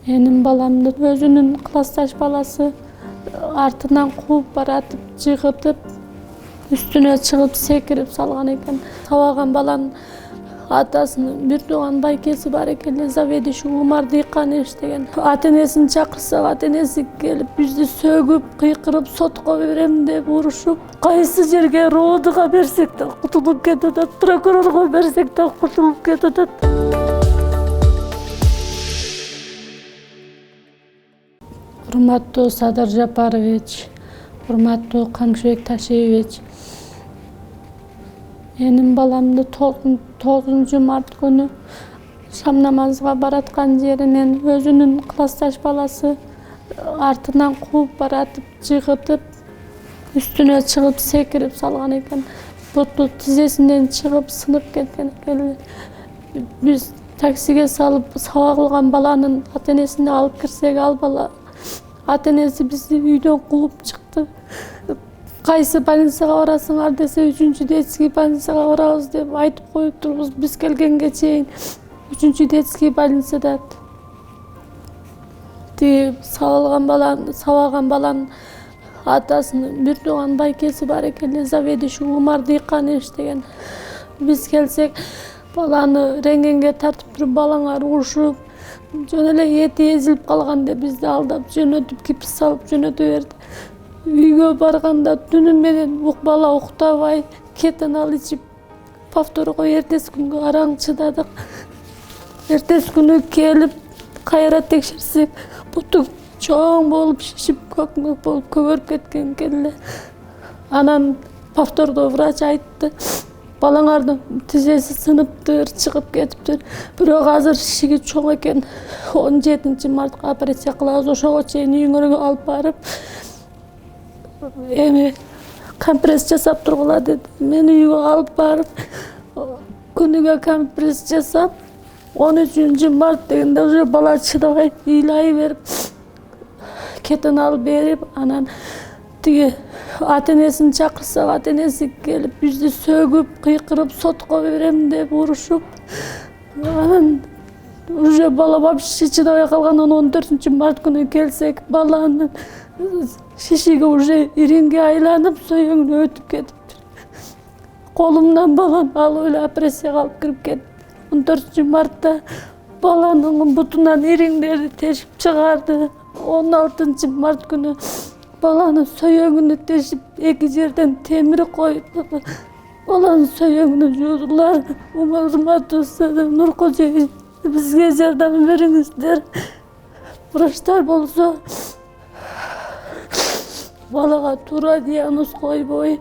Benim balamdı özünün klasstaş balası артынан қуып баратып, жығытып, üstüne çıkıp sekirip salgan eken. Savagan balanın atasının bir doğan baykesi бар eкен, заведующий Умар Дыйканович деген. Ата-энесин чакырсак, ата-энеси келип бизди сөгүп, кыйкырып, сотко берем деп урушуп, кайсы жерге РОДга берсек да кутулуп кетет, прокурорго берсек да кутулуп кетет. Урматтуу Садыр Жапарович, урматтуу Камшыбек Ташиевич, менин баламды 9 март күнү шам намазга бараткан жеринен өзүнүн классташ баласы артынан кууп баратып, жыгытып, üstüne чыгып секирип салган экен. Буту тизесинен чыгып сынып кеткен экен. Биз таксиге салып сабак кылган баланын ата-энесине алып кирсек, ал бала ата-энеси бизди үйдөн кууп чыкты. Кайсы больницага барасыңар десе, 3-чү детский больницага барабыз деп айтып коюп турбуз. Биз келгенге чейин 3-чү детский больницада. Сабаган баланын атасынын бир тууган байкеси бар экен, заведующий Умар Дыйканович деген. Биз келсек, баланы рентгенге тартып туруп, балаңар урушуп, жөн эле эти эзилип калган деп бизди алдап жөнөтүп, гипс салып жөнөтө берди. Үйгө барганда түнү менен бала уктабай, кетанал ичип, повторго эртеси күнгө араң чыдадык. Эртеси күнү келип, кайра текшерсек, буту чоң болуп, шишип, көкмөк болуп, көгөрүп кеткен экен. Анан повтордо врач айтты, балаңардын тизеси сыныптыр, чыгып кетиптир. Бирок азыр шишиги чоң экен. 17 мартка операция кылабыз, ошого чейин үйүңөргө алып барып, эми компресс жасап тургула деди. Мен үйгө алып барып, күнүгө компресс жасап, 13 март дегенде уже бала чыдабай ыйлай берип, кетанал берип, анан тиги ата-энесин чакырсак, ата-энеси келип бизди сөгүп, кыйкырып, сотко берем деп урушуп, анан уже бала вообще чыдабай калган. 14 март күнү келсек, баланын шишиги уже иринге айланып, сөйөңүнө өтүп кетиптир. Колумдан баланы алып эле операцияга алып кирип кетти. 14 мартта баланын бутунан ириңдерди тешип чыгарды. 16 март күнү баланын сөйөңүнө тешип, эки жерден темир коюп, баланын сөйөңүнө жуудулар. Урматтуу Садыр Нуркожоевич, бизге жардам бериңиздер. Врачтар болсо балага туура диагноз койбой,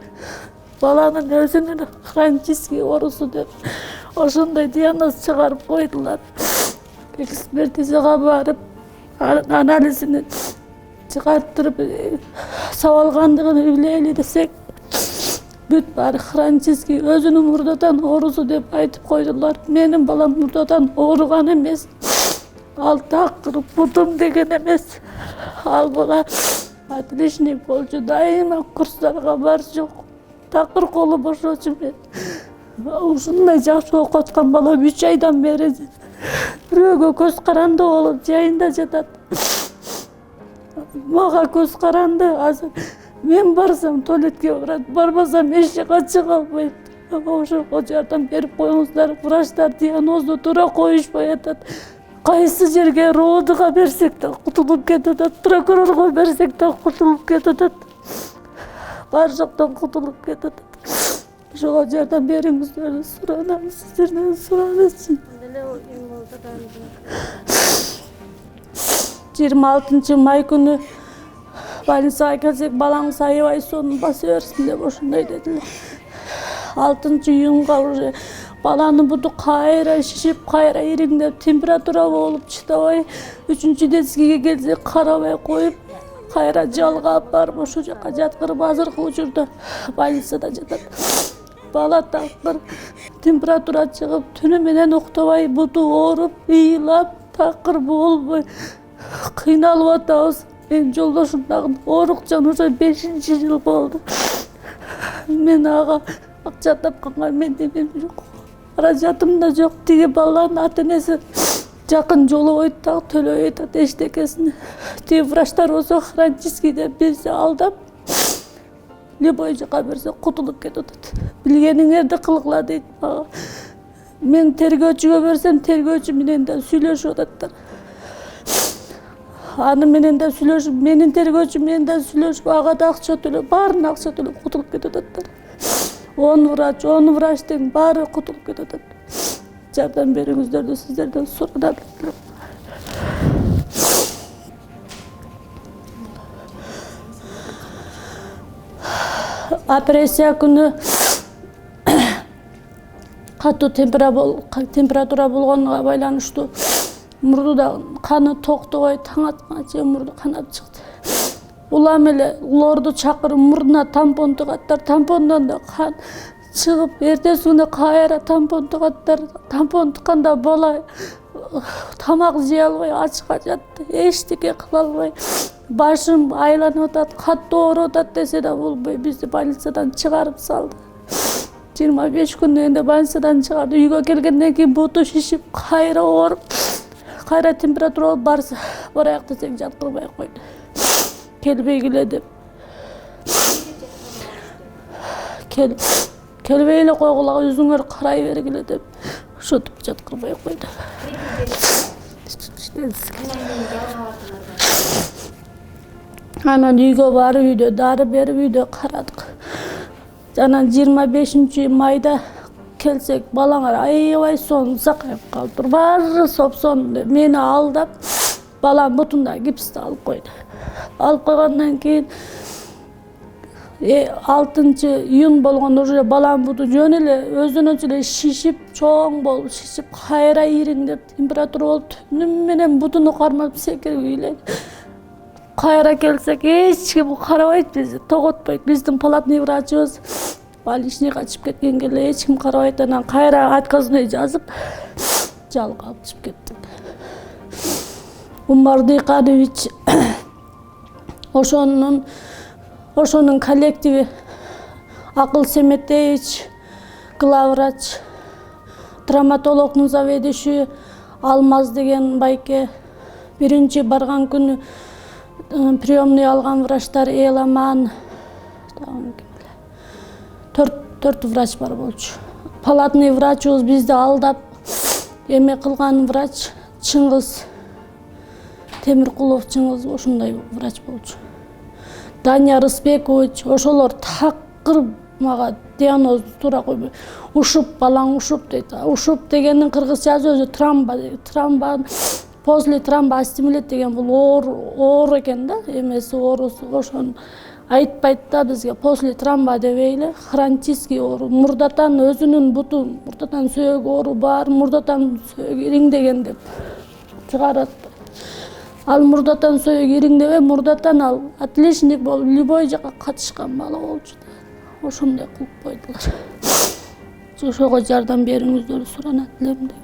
баланын өзүнүн хронический оорусу деп ошондой диагноз чыгарып койдулар. Экспертизага барып, анализин чыгарттырып, сабалгандыгын билели десек, бүт баары хронический өзүнүн мурдадан оорусу деп айтып койдулар. Менин балам мурдадан ооруган эмес, ал такыр бутум деген эмес. Ал бала отличный болчу, дайыма курстарга бар жок, такыр колу бошочу. Ушундай жакшы окуткан бала 3 айдан бери бирөөгө көз каранды болуп жайында жатат. Мага көз каранды, азыр мен барсам туалетке барат, барбасам эшикке чыга албайт. Ошого жардам берип коюңуздар, врачтар диагнозду туура коюшпай атат. Кайсы жерге РОДга берсек да кутулуп кетет, прокурорго берсек да кутулуп кетет. Бар жоктон кутулуп кетет. Ошого жардам бериңиздер, суранам, сиздерден суранычы. 26 май күнү больницага келсек, балаңыз аябай сонун баса берсин деп ошондой дедилер. 6 июнга уже баланын буту кайра шишип, кайра ириңдеп, температура болуп чыдабай, 3-чү детскийге келсек, карабай коюп, кайра жалга алып барып, ошол жака жаткырып, азыркы учурда больницада жатат. Бала такыр температура чыгып, түнү менен уктабай, буту ооруп, ыйлап, такыр болбой кыйналып атабыз. Мен жолдошум дагы оорукчан уже 5-жыл болду. Мен ага акча тапканга мен демем жок. Каражатым да жок. Тиги баланын ата-энеси Жақын жолу ойттақ, төлөй айтат эчтекесин. Тээ врачтар болсо хроническийден берсе алдап, любой жака берсе кутулуп кетип атат. Билгениңерди кылгыла дейт мага. Мен тергөөчүгө берсем, тергөөчү менен да сүйлөшүп ататтар. Аны менен да сүйлөшүп, менин тергөөчүм менен да сүйлөшүп, ага да акча төлөп, баарына акча төлөп кутулуп кетип ататтар. 10 врачтын баары кутулуп кетип атат. Жардам бериңиздерди сиздерден сурап атам. Операция күнү катуу температура болгонуна байланыштуу мурдуда каны токтобой таң атканга чейин мурду канап чыкты. Улам эле лорду чакырып мурдуна тампон тыгаттар, тампондон да кан чыгып, эртеси күнү кайра тампон тыгаттар. Тампон тыкканда бала тамак жей албай ачка жатты, эчтеке кыла албай, башым айланып атат, катуу ооруп атат десе да болбой бизди больницадан чыгарып салды. 25 күндөн кийин больницадан чыгарды. Үйгө келгенден кийин буту шишип, кайра ооруп, кайра температура болуп барайык десек жаткырбай койду. Келбейгиле деп. Келбей эле койгула, өзүңөр карай бергиле деп ошентип жаткырбай койду. Анан үйгө барып, үйдө дары берип, үйдө карадык. Анан 25 майда келсек, балаңар аябай сонун сакайып калыптыр. Баары соп-сонун деп мени алдап, балам бутунда гипсти алып койду. Алып койгондон кийин 6-июнь болгондо уже балам буту жөн эле өзүнөн эле шишип, чоң болуп шишип, кайра ириңдеп, температура болуп, түнү менен бутуну кармап секирип үйлөйт. Кайра келсек, эч ким карабайт бизди, тоготпойт. Биздин палатный врачыбыз больничный качып кеткенге эле эч ким карабайт. Анан кайра отказной жазып, жалга алып чыгып кеттик. Умар Дыйканович ошонун коллективи Акыл Семетевич, главврач, травматологдун заведующий Алмаз деген байке, биринчи барган күнү приемный алган врачтар Эламан, 4 врач бар болчу. Палатный врачыбыз бизди алдап эме кылган врач Чыңгыз Темиркулов, Чыңгыз ошондой врач болчу. Данияр Рысбекович, ошолор такыр мага диагноз туура койбой. Ушуп, балаң ушуп дейт. Ушуп дегендин кыргызча сөзү тромба, после тромбостимулят деген бул оор экен да, эмеси оорусу. Ошону айтпайт да бизге. После тромба дебейли, хронический оору. Мурдатан өзүнүн буту, мурдатан сөөгү оору бар, мурдатан сөөгү ириңдеген деп чыгарат. Ал мурдатан сөөгү ириңдебей, мурдатан ал отличник болуп, любой жака катышкан бала болчу. Ошондой кылып койдулар. Ошого жардам бериңиздер суранат элем деп.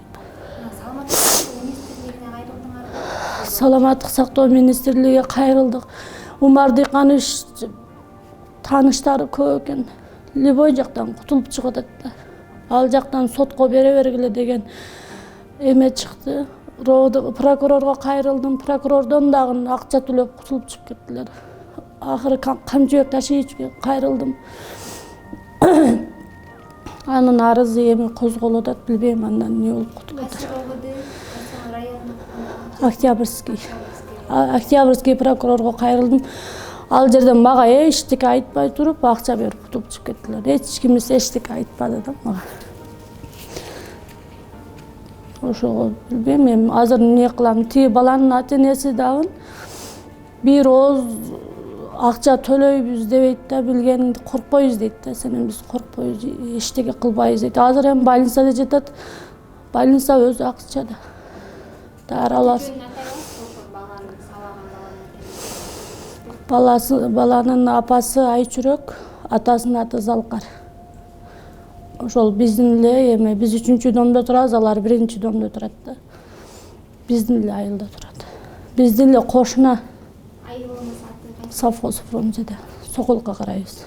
Саламаттык сактоо министрлиги кайрылдык. Умар Дыйканович тааныштары көп экен. Любой жактан кутулуп чыгып атат да. Ал жактан сотко бере бергиле деген эме чыкты. Прокурорго кайрылдым. Прокурордон дагы акча төлөп кутулуп чыгып кеттилер. Акыры Камчыбек Ташиевичке кайрылдым. Анын арызы эми козголуп атат, билбейм андан эмне болуп кутулат. Октябрьский прокурорго кайрылдым. Ал жерден мага эчтеке айтпай туруп, акча берип кутулуп чыгып кеттилер. Эч кимиз эчтеке айтпады да мага. Ошого билбейм, эми азыр эмне кылам? Тиги баланын ата-энеси дагы бир ооз акча төлөйбүз дебейт да, билгенинди коркпойбуз дейт да, сенен биз коркпойбуз, эчтеке кылбайбыз дейт. Азыр эми больницада жатат. Больница өзү акчада. Дары аласың. Баланын апасы Айчүрөк, атасынын аты Залкар. Ошол биздин эле эми биз 3-домдо турабыз, алар 1-домдо турат да. Биздин эле айылда турат. Биздин эле кошуна. Совхоз фронтеде. Соколго карайбыз.